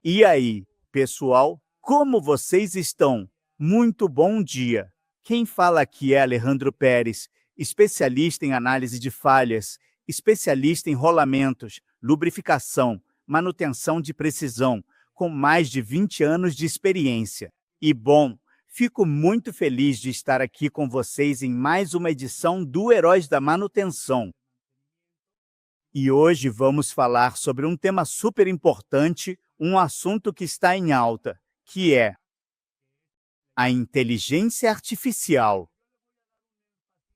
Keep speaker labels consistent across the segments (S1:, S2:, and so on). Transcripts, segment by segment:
S1: E aí, pessoal, como vocês estão? Muito bom dia! Quem fala aqui é Alejandro Pérez, especialista em análise de falhas, especialista em rolamentos, lubrificação, manutenção de precisão, com mais de 20 anos de experiência. E bom, fico muito feliz de estar aqui com vocês em mais uma edição do Heróis da Manutenção. E hoje vamos falar sobre um tema super importante, um assunto que está em alta, que é a inteligência artificial.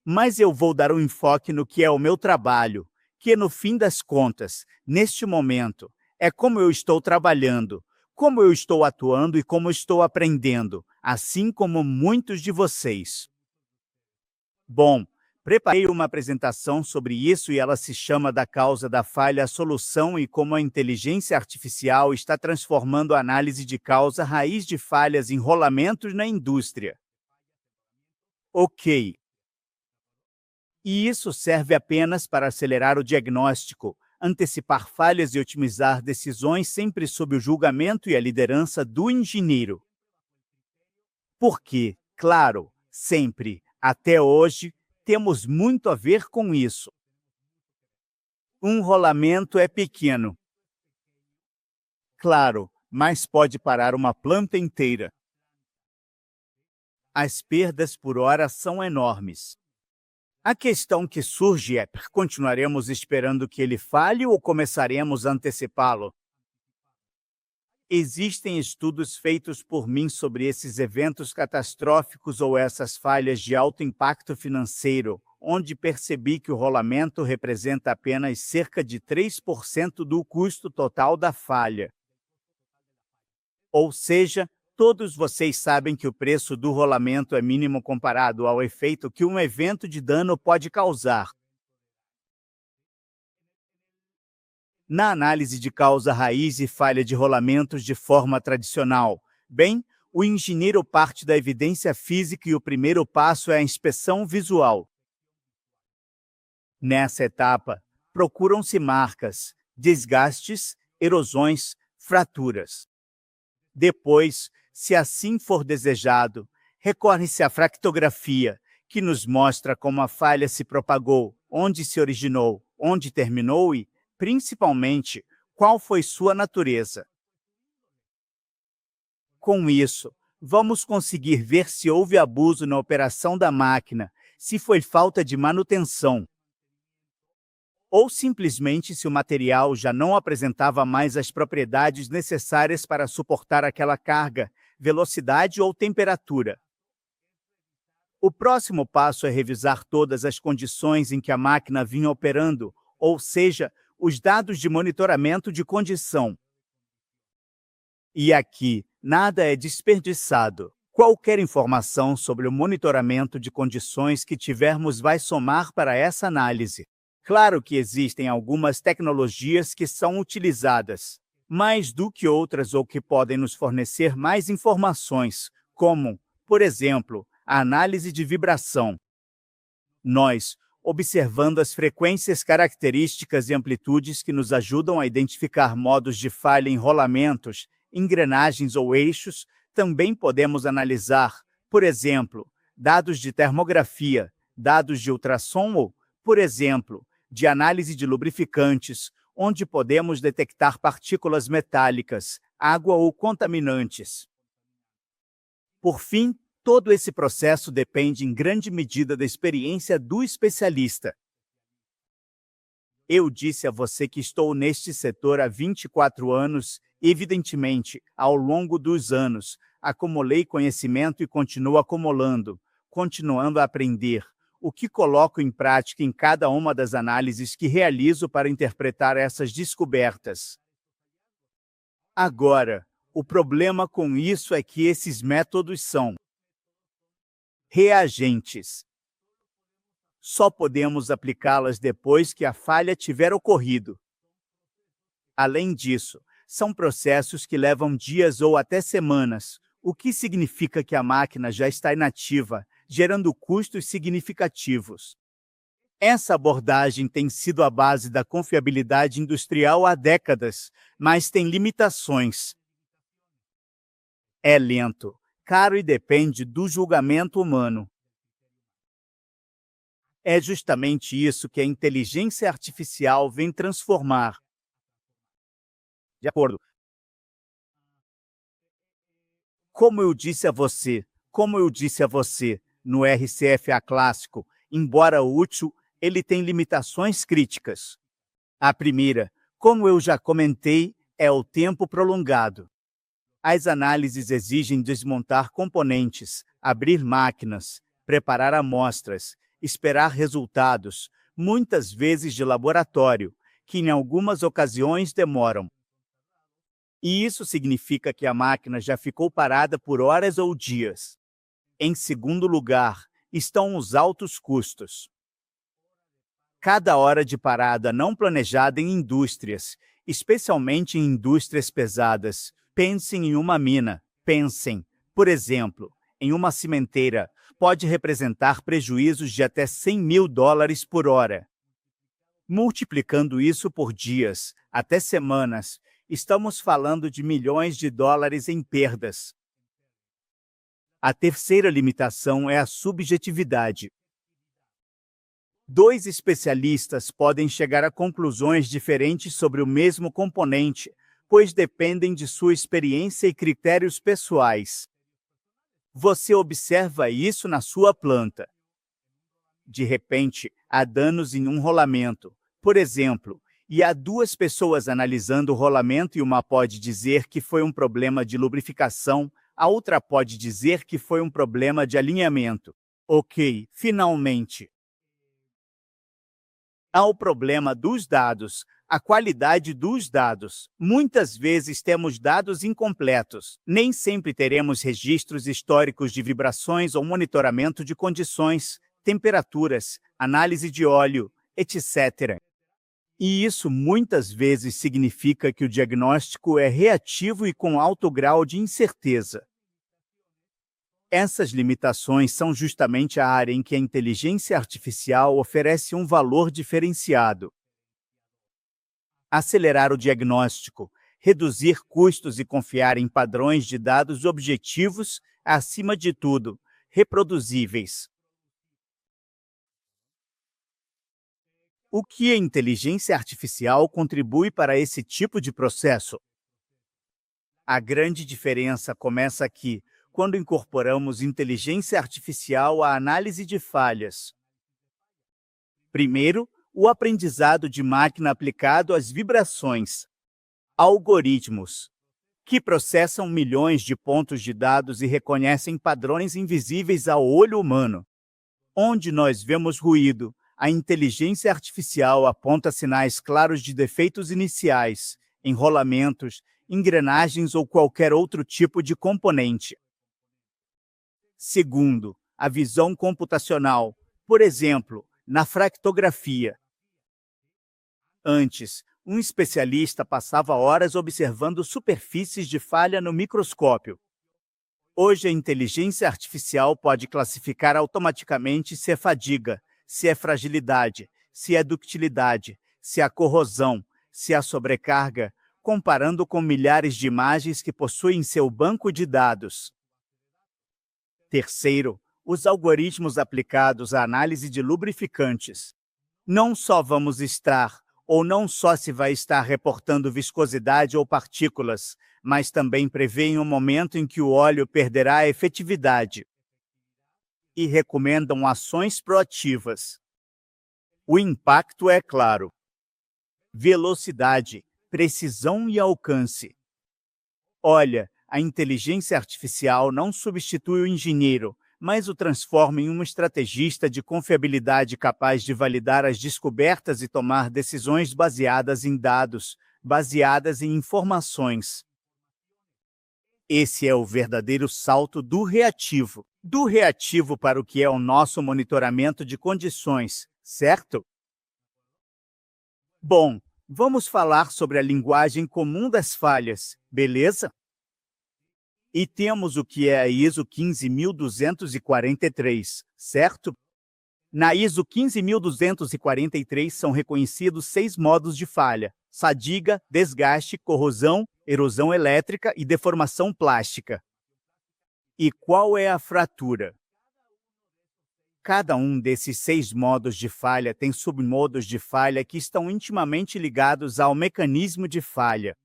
S1: Mas eu vou dar um enfoque no que é o meu trabalho, que no fim das contas, neste momento, é como eu estou trabalhando, como eu estou atuando e como estou aprendendo, assim como muitos de vocês. Bom, preparei uma apresentação sobre isso e ela se chama Da Causa da Falha à Solução e como a inteligência artificial está transformando a análise de causa raiz de falhas em rolamentos na indústria. Ok. E isso serve apenas para acelerar o diagnóstico, antecipar falhas e otimizar decisões sempre sob o julgamento e a liderança do engenheiro. Porque, claro, sempre, até hoje, temos muito a ver com isso. Um rolamento é pequeno. Claro, mas pode parar uma planta inteira. As perdas por hora são enormes. A questão que surge é: continuaremos esperando que ele falhe ou começaremos a antecipá-lo? Existem estudos feitos por mim sobre esses eventos catastróficos ou essas falhas de alto impacto financeiro, onde percebi que o rolamento representa apenas cerca de 3% do custo total da falha. Ou seja, todos vocês sabem que o preço do rolamento é mínimo comparado ao efeito que um evento de dano pode causar. Na análise de causa raiz e falha de rolamentos de forma tradicional, bem, o engenheiro parte da evidência física e o primeiro passo é a inspeção visual. Nessa etapa, procuram-se marcas, desgastes, erosões, fraturas. Depois, se assim for desejado, recorre-se à fractografia, que nos mostra como a falha se propagou, onde se originou, onde terminou e, principalmente, qual foi sua natureza. Com isso, vamos conseguir ver se houve abuso na operação da máquina, se foi falta de manutenção, ou simplesmente se o material já não apresentava mais as propriedades necessárias para suportar aquela carga, velocidade ou temperatura. O próximo passo é revisar todas as condições em que a máquina vinha operando, ou seja, os dados de monitoramento de condição. E aqui, nada é desperdiçado. Qualquer informação sobre o monitoramento de condições que tivermos vai somar para essa análise. Claro que existem algumas tecnologias que são utilizadas mais do que outras ou que podem nos fornecer mais informações, como, por exemplo, a análise de vibração. Nós, observando as frequências características e amplitudes que nos ajudam a identificar modos de falha em rolamentos, engrenagens ou eixos, também podemos analisar, por exemplo, dados de termografia, dados de ultrassom ou, por exemplo, de análise de lubrificantes, onde podemos detectar partículas metálicas, água ou contaminantes. Por fim, todo esse processo depende em grande medida da experiência do especialista. Eu disse a você que estou neste setor há 24 anos, evidentemente, ao longo dos anos, acumulei conhecimento e continuo acumulando, continuando a aprender, o que coloco em prática em cada uma das análises que realizo para interpretar essas descobertas. Agora, o problema com isso é que esses métodos são reagentes. Só podemos aplicá-las depois que a falha tiver ocorrido. Além disso, são processos que levam dias ou até semanas, o que significa que a máquina já está inativa, gerando custos significativos. Essa abordagem tem sido a base da confiabilidade industrial há décadas, mas tem limitações. É lento, caro e depende do julgamento humano. É justamente isso que a inteligência artificial vem transformar. De acordo. Como eu disse a você, no RCFA clássico, embora útil, ele tem limitações críticas. A primeira, como eu já comentei, é o tempo prolongado. As análises exigem desmontar componentes, abrir máquinas, preparar amostras, esperar resultados, muitas vezes de laboratório, que em algumas ocasiões demoram. E isso significa que a máquina já ficou parada por horas ou dias. Em segundo lugar, estão os altos custos. Cada hora de parada não planejada em indústrias, especialmente em indústrias pesadas, pensem em uma mina, pensem, por exemplo, em uma cimenteira, pode representar prejuízos de até US$ 100.000 por hora. Multiplicando isso por dias, até semanas, estamos falando de milhões de dólares em perdas. A terceira limitação é a subjetividade. Dois especialistas podem chegar a conclusões diferentes sobre o mesmo componente, pois dependem de sua experiência e critérios pessoais. Você observa isso na sua planta. De repente, há danos em um rolamento, por exemplo, e há duas pessoas analisando o rolamento e uma pode dizer que foi um problema de lubrificação, a outra pode dizer que foi um problema de alinhamento. Ok, finalmente. Há o problema dos dados, a qualidade dos dados. Muitas vezes temos dados incompletos. Nem sempre teremos registros históricos de vibrações ou monitoramento de condições, temperaturas, análise de óleo, etc. E isso muitas vezes significa que o diagnóstico é reativo e com alto grau de incerteza. Essas limitações são justamente a área em que a inteligência artificial oferece um valor diferenciado. Acelerar o diagnóstico, reduzir custos e confiar em padrões de dados objetivos, acima de tudo, reproduzíveis. O que a inteligência artificial contribui para esse tipo de processo? A grande diferença começa aqui, quando incorporamos inteligência artificial à análise de falhas. Primeiro, o aprendizado de máquina aplicado às vibrações. Algoritmos, que processam milhões de pontos de dados e reconhecem padrões invisíveis ao olho humano. Onde nós vemos ruído, a inteligência artificial aponta sinais claros de defeitos iniciais, enrolamentos, engrenagens ou qualquer outro tipo de componente. Segundo, a visão computacional, por exemplo, na fractografia. Antes, um especialista passava horas observando superfícies de falha no microscópio. Hoje, a inteligência artificial pode classificar automaticamente se é fadiga, se é fragilidade, se é ductilidade, se há corrosão, se há sobrecarga, comparando com milhares de imagens que possui em seu banco de dados. Terceiro, os algoritmos aplicados à análise de lubrificantes. Não só vamos estar, ou não só se vai estar reportando viscosidade ou partículas, mas também prevêem um momento em que o óleo perderá a efetividade. E recomendam ações proativas. O impacto é claro. Velocidade, precisão e alcance. Olha, a inteligência artificial não substitui o engenheiro, mas o transforma em um estrategista de confiabilidade capaz de validar as descobertas e tomar decisões baseadas em dados, baseadas em informações. Esse é o verdadeiro salto do reativo para o que é o nosso monitoramento de condições, certo? Bom, vamos falar sobre a linguagem comum das falhas, beleza? E temos o que é a ISO 15243, certo? Na ISO 15243 são reconhecidos 6 modos de falha: fadiga, desgaste, corrosão, erosão elétrica e deformação plástica. E qual é a fratura? Cada um desses 6 modos de falha tem submodos de falha que estão intimamente ligados ao mecanismo de falha.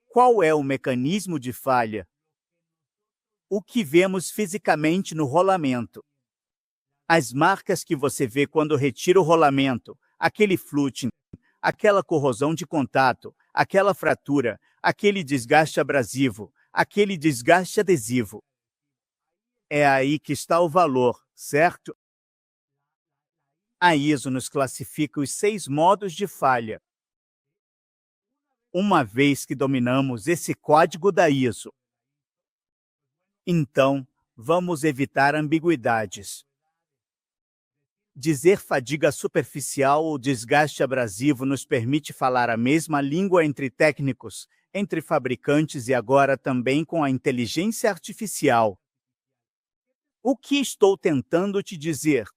S1: Qual é o mecanismo de falha? O que vemos fisicamente no rolamento. As marcas que você vê quando retira o rolamento, aquele fluting, aquela corrosão de contato, aquela fratura, aquele desgaste abrasivo, aquele desgaste adesivo. É aí que está o valor, certo? A ISO nos classifica os 6 modos de falha. Uma vez que dominamos esse código da ISO, então, vamos evitar ambiguidades. Dizer fadiga superficial ou desgaste abrasivo nos permite falar a mesma língua entre técnicos, entre fabricantes e agora também com a inteligência artificial. O que estou tentando te dizer?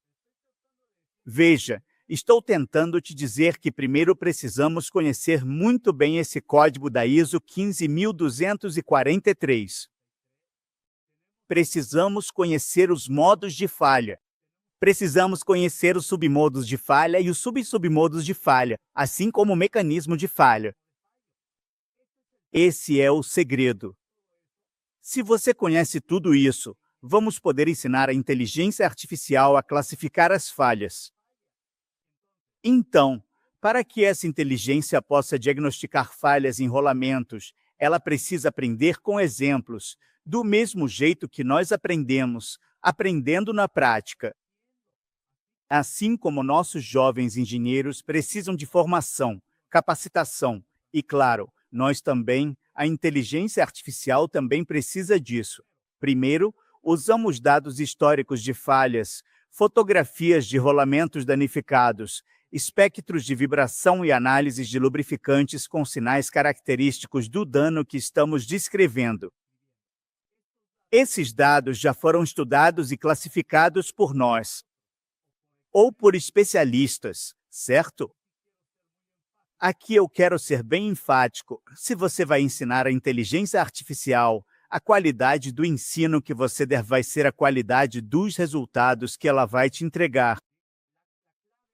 S1: Veja, estou tentando te dizer que primeiro precisamos conhecer muito bem esse código da ISO 15243. Precisamos conhecer os modos de falha. Precisamos conhecer os submodos de falha e os submodos de falha, assim como o mecanismo de falha. Esse é o segredo. Se você conhece tudo isso, vamos poder ensinar a inteligência artificial a classificar as falhas. Então, para que essa inteligência possa diagnosticar falhas em rolamentos, ela precisa aprender com exemplos, do mesmo jeito que nós aprendemos, aprendendo na prática. Assim como nossos jovens engenheiros precisam de formação, capacitação e, claro, nós também, a inteligência artificial também precisa disso. Primeiro, usamos dados históricos de falhas, fotografias de rolamentos danificados, espectros de vibração e análises de lubrificantes com sinais característicos do dano que estamos descrevendo. Esses dados já foram estudados e classificados por nós, ou por especialistas, certo? Aqui eu quero ser bem enfático. Se você vai ensinar a inteligência artificial, a qualidade do ensino que você der vai ser a qualidade dos resultados que ela vai te entregar.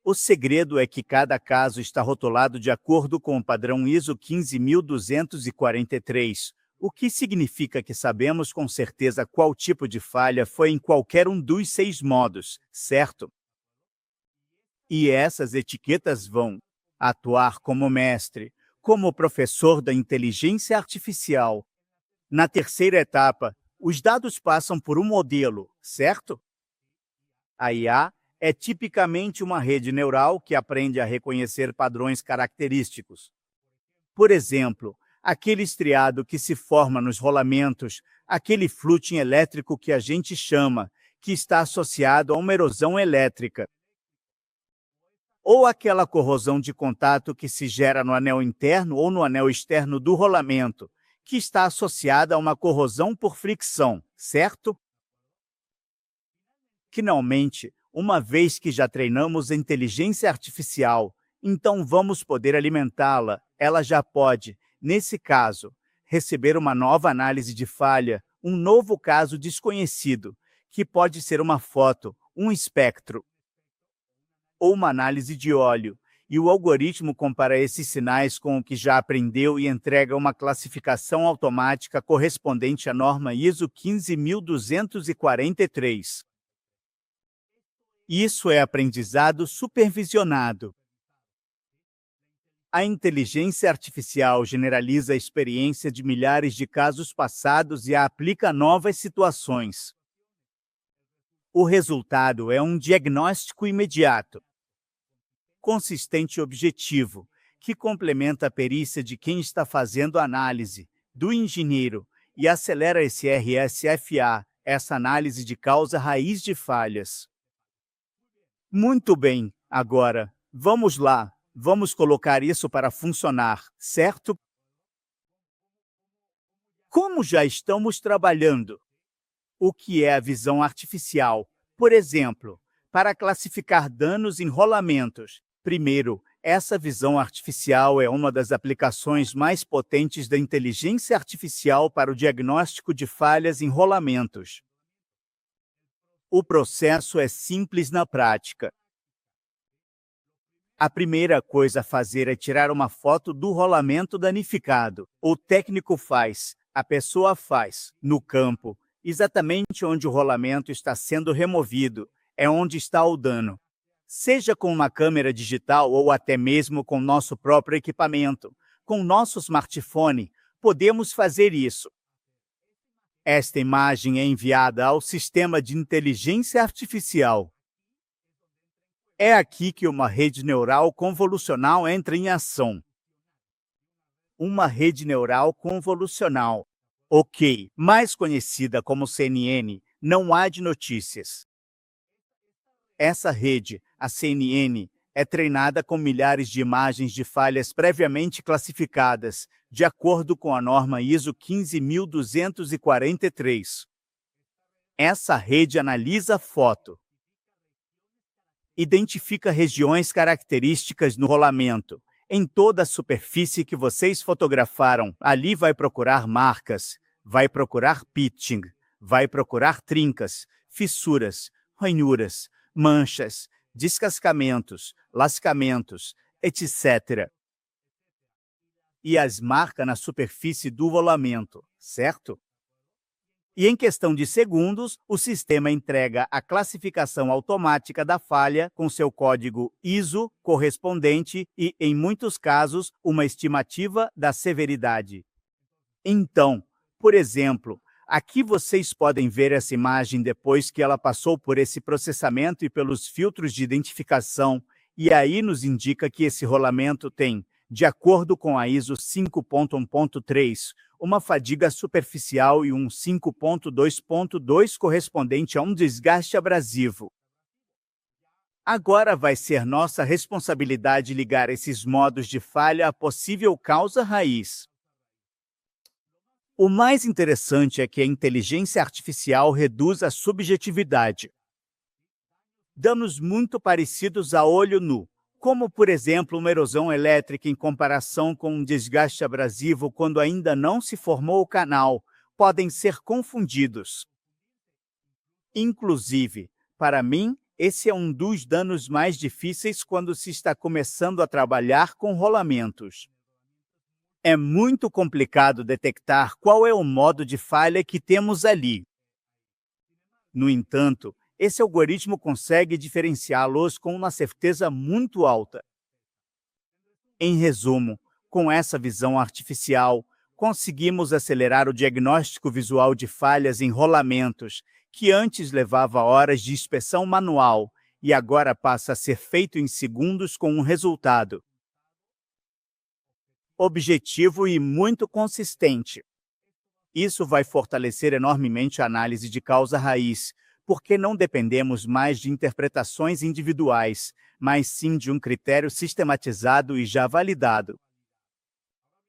S1: O segredo é que cada caso está rotulado de acordo com o padrão ISO 15243, o que significa que sabemos com certeza qual tipo de falha foi em qualquer um dos 6 modos, certo? E essas etiquetas vão atuar como mestre, como professor da inteligência artificial. Na terceira etapa, os dados passam por um modelo, certo? A IA é tipicamente uma rede neural que aprende a reconhecer padrões característicos. Por exemplo, aquele estriado que se forma nos rolamentos, aquele fluting elétrico que a gente chama, que está associado a uma erosão elétrica. Ou aquela corrosão de contato que se gera no anel interno ou no anel externo do rolamento, que está associada a uma corrosão por fricção, certo? Finalmente, uma vez que já treinamos a inteligência artificial, então vamos poder alimentá-la. Ela já pode, nesse caso, receber uma nova análise de falha, um novo caso desconhecido, que pode ser uma foto, um espectro, ou uma análise de óleo, e o algoritmo compara esses sinais com o que já aprendeu e entrega uma classificação automática correspondente à norma ISO 15243. Isso é aprendizado supervisionado. A inteligência artificial generaliza a experiência de milhares de casos passados e a aplica a novas situações. O resultado é um diagnóstico imediato, consistente e objetivo, que complementa a perícia de quem está fazendo a análise, do engenheiro, e acelera esse RSFA, essa análise de causa raiz de falhas. Muito bem, agora, vamos lá, vamos colocar isso para funcionar, certo? Como já estamos trabalhando? O que é a visão artificial? Por exemplo, para classificar danos em rolamentos, Primeiro, essa visão artificial é uma das aplicações mais potentes da inteligência artificial para o diagnóstico de falhas em rolamentos. O processo é simples na prática. A primeira coisa a fazer é tirar uma foto do rolamento danificado. O técnico faz, a pessoa faz, no campo, exatamente onde o rolamento está sendo removido, é onde está o dano. Seja com uma câmera digital ou até mesmo com nosso próprio equipamento, com nosso smartphone, podemos fazer isso. Esta imagem é enviada ao sistema de inteligência artificial. É aqui que uma rede neural convolucional entra em ação. Uma rede neural convolucional, ok, mais conhecida como CNN, não há de notícias. Essa rede, a CNN, é treinada com milhares de imagens de falhas previamente classificadas, de acordo com a norma ISO 15243. Essa rede analisa a foto, identifica regiões características no rolamento. Em toda a superfície que vocês fotografaram, ali vai procurar marcas, vai procurar pitching, vai procurar trincas, fissuras, ranhuras, manchas, descascamentos, lascamentos, etc. E as marca na superfície do rolamento, certo? E em questão de segundos, o sistema entrega a classificação automática da falha com seu código ISO correspondente e, em muitos casos, uma estimativa da severidade. Então, por exemplo, aqui vocês podem ver essa imagem depois que ela passou por esse processamento e pelos filtros de identificação, e aí nos indica que esse rolamento tem, de acordo com a ISO 5.1.3, uma fadiga superficial e um 5.2.2 correspondente a um desgaste abrasivo. Agora vai ser nossa responsabilidade ligar esses modos de falha à possível causa raiz. O mais interessante é que a inteligência artificial reduz a subjetividade. Danos muito parecidos a olho nu, como, por exemplo, uma erosão elétrica em comparação com um desgaste abrasivo quando ainda não se formou o canal, podem ser confundidos. Inclusive, para mim, esse é um dos danos mais difíceis quando se está começando a trabalhar com rolamentos. É muito complicado detectar qual é o modo de falha que temos ali. No entanto, esse algoritmo consegue diferenciá-los com uma certeza muito alta. Em resumo, com essa visão artificial, conseguimos acelerar o diagnóstico visual de falhas em rolamentos, que antes levava horas de inspeção manual e agora passa a ser feito em segundos com um resultado objetivo e muito consistente. Isso vai fortalecer enormemente a análise de causa raiz, porque não dependemos mais de interpretações individuais, mas sim de um critério sistematizado e já validado.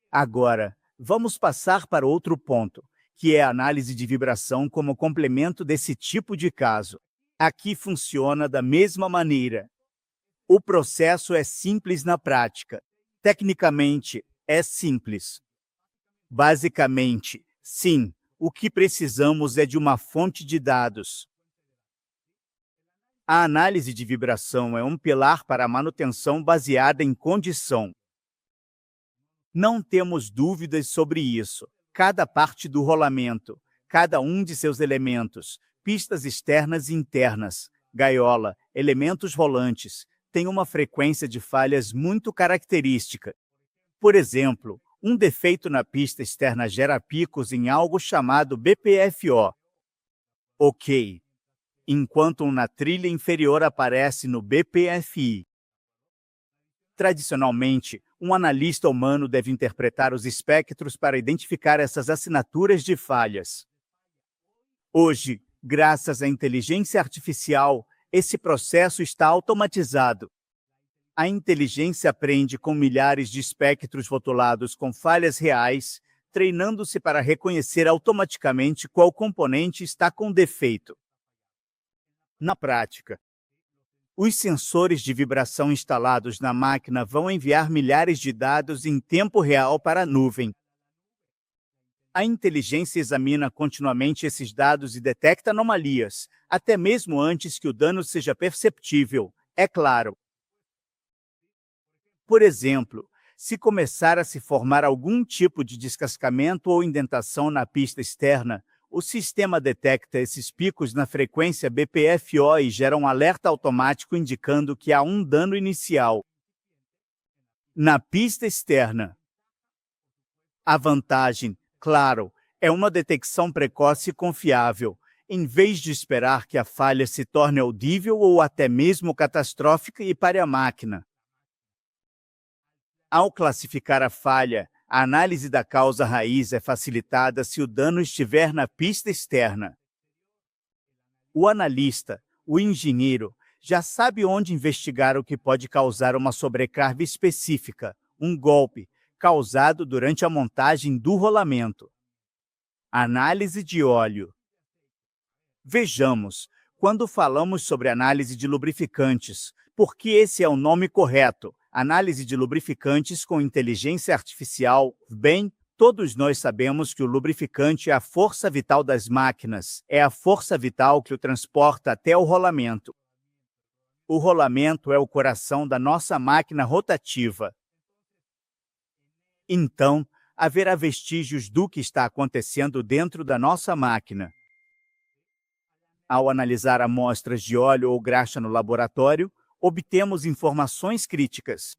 S1: Agora, vamos passar para outro ponto, que é a análise de vibração como complemento desse tipo de caso. Aqui funciona da mesma maneira. O processo é simples na prática. Tecnicamente, é simples. Basicamente, sim, o que precisamos é de uma fonte de dados. A análise de vibração é um pilar para a manutenção baseada em condição. Não temos dúvidas sobre isso. Cada parte do rolamento, cada um de seus elementos, pistas externas e internas, gaiola, elementos rolantes, tem uma frequência de falhas muito característica. Por exemplo, um defeito na pista externa gera picos em algo chamado BPFO. Ok. Enquanto um na trilha inferior aparece no BPFI. Tradicionalmente, um analista humano deve interpretar os espectros para identificar essas assinaturas de falhas. Hoje, graças à inteligência artificial, esse processo está automatizado. A inteligência aprende com milhares de espectros rotulados com falhas reais, treinando-se para reconhecer automaticamente qual componente está com defeito. Na prática, Os sensores de vibração instalados na máquina vão enviar milhares de dados em tempo real para a nuvem. A inteligência examina continuamente esses dados e detecta anomalias, até mesmo antes que o dano seja perceptível, é claro. Por exemplo, se começar a se formar algum tipo de descascamento ou indentação na pista externa, o sistema detecta esses picos na frequência BPFO e gera um alerta automático indicando que há um dano inicial. Na pista externa, a vantagem, claro, é uma detecção precoce e confiável, em vez de esperar que a falha se torne audível ou até mesmo catastrófica e pare a máquina. Ao classificar a falha, a análise da causa raiz é facilitada se o dano estiver na pista externa. O analista, o engenheiro, já sabe onde investigar o que pode causar uma sobrecarga específica, um golpe, causado durante a montagem do rolamento. Análise de óleo. Vejamos, quando falamos sobre análise de lubrificantes, porque esse é o nome correto, análise de lubrificantes com inteligência artificial, bem, todos nós sabemos que o lubrificante é a força vital das máquinas, é a força vital que o transporta até o rolamento. O rolamento é o coração da nossa máquina rotativa. Então, haverá vestígios do que está acontecendo dentro da nossa máquina. Ao analisar amostras de óleo ou graxa no laboratório, obtemos informações críticas.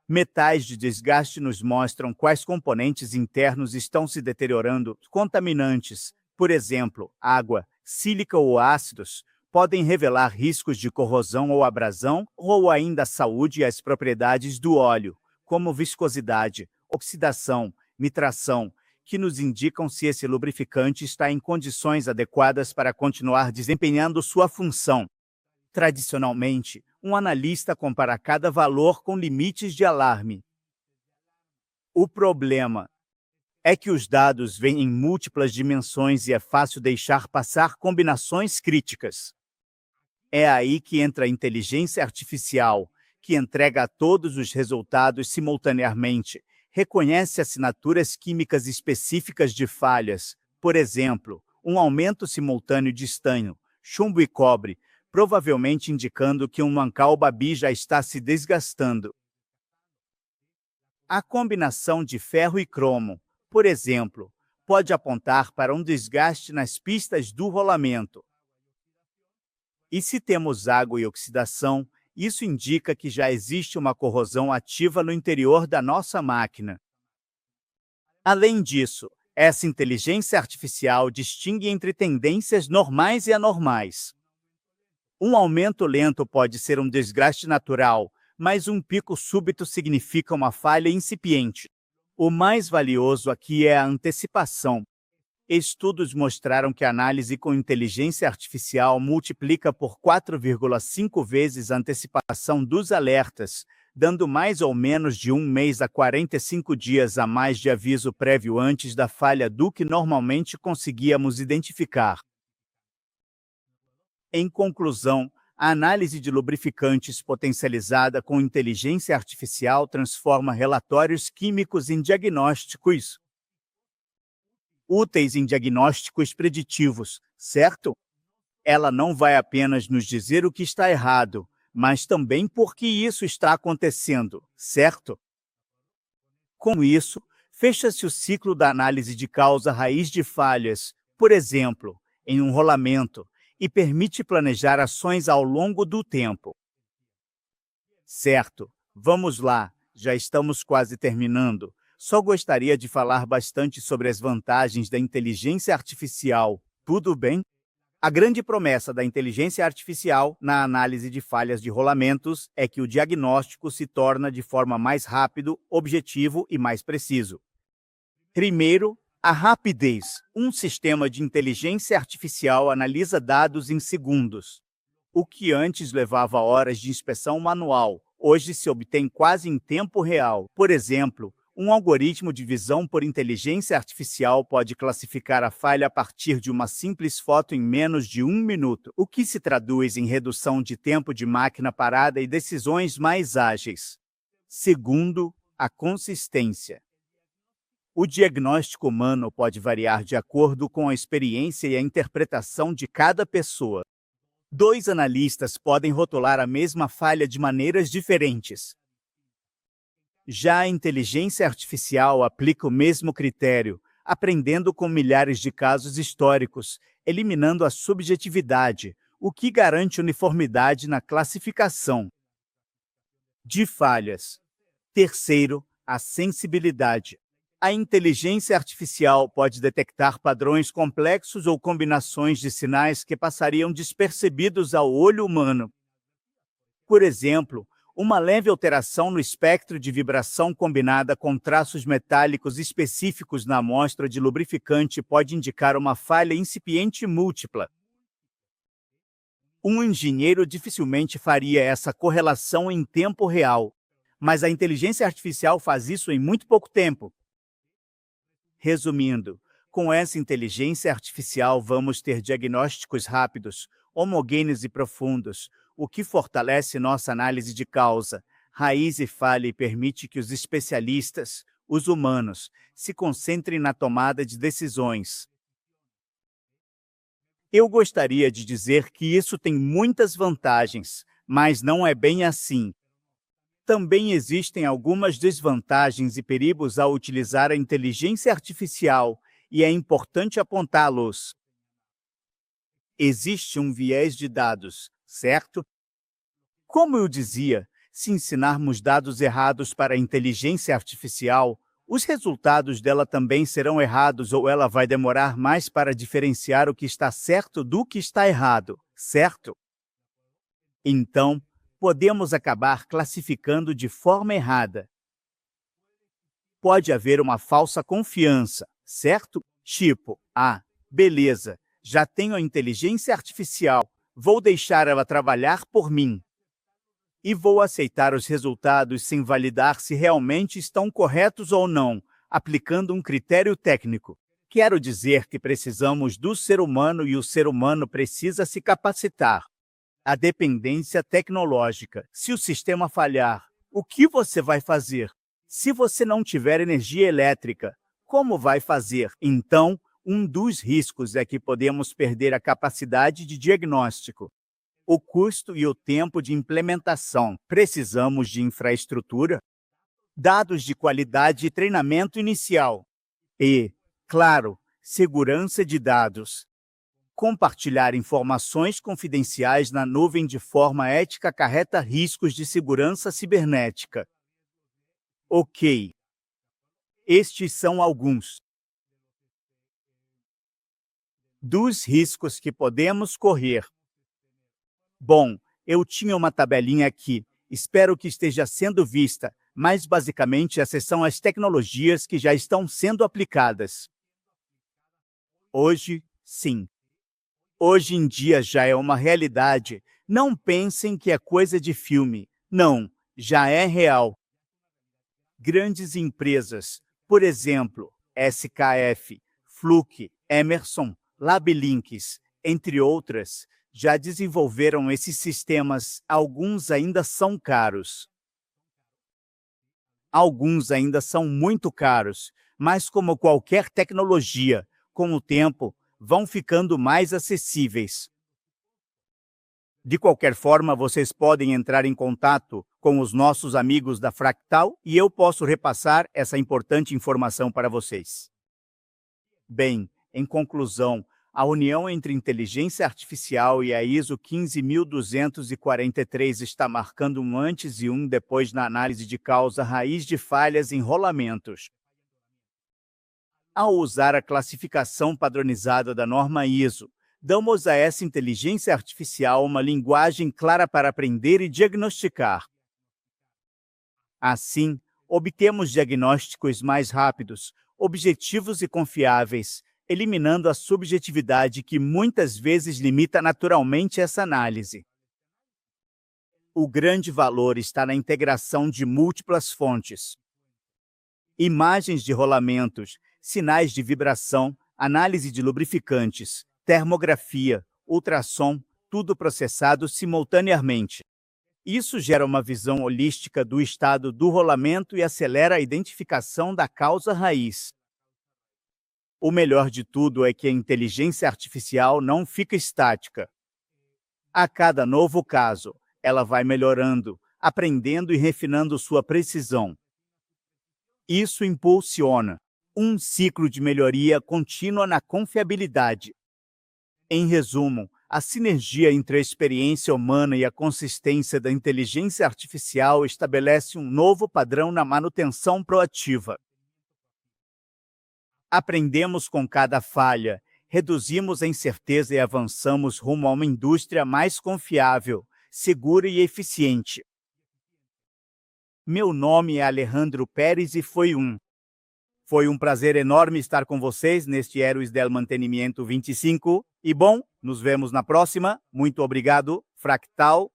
S1: Metais de desgaste nos mostram quais componentes internos estão se deteriorando. Contaminantes, por exemplo, água, sílica ou ácidos, podem revelar riscos de corrosão ou abrasão, ou ainda a saúde e as propriedades do óleo, como viscosidade, oxidação, nitração, que nos indicam se esse lubrificante está em condições adequadas para continuar desempenhando sua função. Tradicionalmente, um analista compara cada valor com limites de alarme. O problema é que os dados vêm em múltiplas dimensões e é fácil deixar passar combinações críticas. É aí que entra a inteligência artificial, que entrega a todos os resultados simultaneamente, reconhece assinaturas químicas específicas de falhas, por exemplo, um aumento simultâneo de estanho, chumbo e cobre, provavelmente indicando que um mancal babi já está se desgastando. A combinação de ferro e cromo, por exemplo, pode apontar para um desgaste nas pistas do rolamento. E se temos água e oxidação, isso indica que já existe uma corrosão ativa no interior da nossa máquina. Além disso, essa inteligência artificial distingue entre tendências normais e anormais. Um aumento lento pode ser um desgaste natural, mas um pico súbito significa uma falha incipiente. O mais valioso aqui é a antecipação. Estudos mostraram que a análise com inteligência artificial multiplica por 4,5 vezes a antecipação dos alertas, dando mais ou menos de 1 mês a 45 dias a mais de aviso prévio antes da falha do que normalmente conseguíamos identificar. Em conclusão, a análise de lubrificantes potencializada com inteligência artificial transforma relatórios químicos em diagnósticos úteis em diagnósticos preditivos, certo? Ela não vai apenas nos dizer o que está errado, mas também por que isso está acontecendo, certo? Com isso, fecha-se o ciclo da análise de causa raiz de falhas, por exemplo, em um rolamento, e permite planejar ações ao longo do tempo. Certo, vamos lá, já estamos quase terminando. Só gostaria de falar bastante sobre as vantagens da inteligência artificial. Tudo bem? A grande promessa da inteligência artificial na análise de falhas de rolamentos é que o diagnóstico se torna de forma mais rápido, objetivo e mais preciso. Primeiro, a rapidez. Um sistema de inteligência artificial analisa dados em segundos. O que antes levava horas de inspeção manual, hoje se obtém quase em tempo real. Por exemplo, Um algoritmo de visão por inteligência artificial pode classificar a falha a partir de uma simples foto em menos de 1 minuto, o que se traduz em redução de tempo de máquina parada e decisões mais ágeis. Segundo, a consistência. O diagnóstico humano pode variar de acordo com a experiência e a interpretação de cada pessoa. Dois analistas podem rotular a mesma falha de maneiras diferentes. Já a inteligência artificial aplica o mesmo critério, aprendendo com milhares de casos históricos, eliminando a subjetividade, o que garante uniformidade na classificação de falhas. Terceiro, a sensibilidade. A inteligência artificial pode detectar padrões complexos ou combinações de sinais que passariam despercebidos ao olho humano. Por exemplo, uma leve alteração no espectro de vibração combinada com traços metálicos específicos na amostra de lubrificante pode indicar uma falha incipiente múltipla. Um engenheiro dificilmente faria essa correlação em tempo real, mas a inteligência artificial faz isso em muito pouco tempo. Resumindo, com essa inteligência artificial vamos ter diagnósticos rápidos, homogêneos e profundos, o que fortalece nossa análise de causa, raiz e falha e permite que os especialistas, os humanos, se concentrem na tomada de decisões. Eu gostaria de dizer que isso tem muitas vantagens, mas não é bem assim. Também existem algumas desvantagens e perigos ao utilizar a inteligência artificial, e é importante apontá-los. Existe um viés de dados, certo? Como eu dizia, se ensinarmos dados errados para a inteligência artificial, os resultados dela também serão errados ou ela vai demorar mais para diferenciar o que está certo do que está errado, certo? Então, podemos acabar classificando de forma errada. Pode haver uma falsa confiança, certo? Tipo, beleza, já tenho a inteligência artificial, vou deixar ela trabalhar por mim. E vou aceitar os resultados sem validar se realmente estão corretos ou não, aplicando um critério técnico. Quero dizer que precisamos do ser humano e o ser humano precisa se capacitar. A dependência tecnológica. Se o sistema falhar, o que você vai fazer? Se você não tiver energia elétrica, como vai fazer? Então, um dos riscos é que podemos perder a capacidade de diagnóstico. O custo e o tempo de implementação. Precisamos de infraestrutura, dados de qualidade e treinamento inicial. E, claro, segurança de dados. Compartilhar informações confidenciais na nuvem de forma ética acarreta riscos de segurança cibernética. Ok. Estes são alguns dos riscos que podemos correr. Bom, eu tinha uma tabelinha aqui, espero que esteja sendo vista, mas basicamente essas são as tecnologias que já estão sendo aplicadas. Hoje, sim. Hoje em dia já é uma realidade. Não pensem que é coisa de filme. Não, já é real. Grandes empresas, por exemplo, SKF, Fluke, Emerson, Lablinks, entre outras, já desenvolveram esses sistemas, alguns ainda são caros. Alguns ainda são muito caros, mas como qualquer tecnologia, com o tempo, vão ficando mais acessíveis. De qualquer forma, vocês podem entrar em contato com os nossos amigos da Fractal e eu posso repassar essa importante informação para vocês. Bem, em conclusão, a união entre inteligência artificial e a ISO 15243 está marcando um antes e um depois na análise de causa raiz de falhas e enrolamentos. Ao usar a classificação padronizada da norma ISO, damos a essa inteligência artificial uma linguagem clara para aprender e diagnosticar. Assim, obtemos diagnósticos mais rápidos, objetivos e confiáveis, eliminando a subjetividade que muitas vezes limita naturalmente essa análise. O grande valor está na integração de múltiplas fontes. Imagens de rolamentos, sinais de vibração, análise de lubrificantes, termografia, ultrassom, tudo processado simultaneamente. Isso gera uma visão holística do estado do rolamento e acelera a identificação da causa raiz. O melhor de tudo é que a inteligência artificial não fica estática. A cada novo caso, ela vai melhorando, aprendendo e refinando sua precisão. Isso impulsiona um ciclo de melhoria contínua na confiabilidade. Em resumo, a sinergia entre a experiência humana e a consistência da inteligência artificial estabelece um novo padrão na manutenção proativa. Aprendemos com cada falha, reduzimos a incerteza e avançamos rumo a uma indústria mais confiável, segura e eficiente. Meu nome é Alejandro Pérez e foi um prazer enorme estar com vocês neste Héroes del Mantenimiento 25. E bom, nos vemos na próxima. Muito obrigado, Fractal.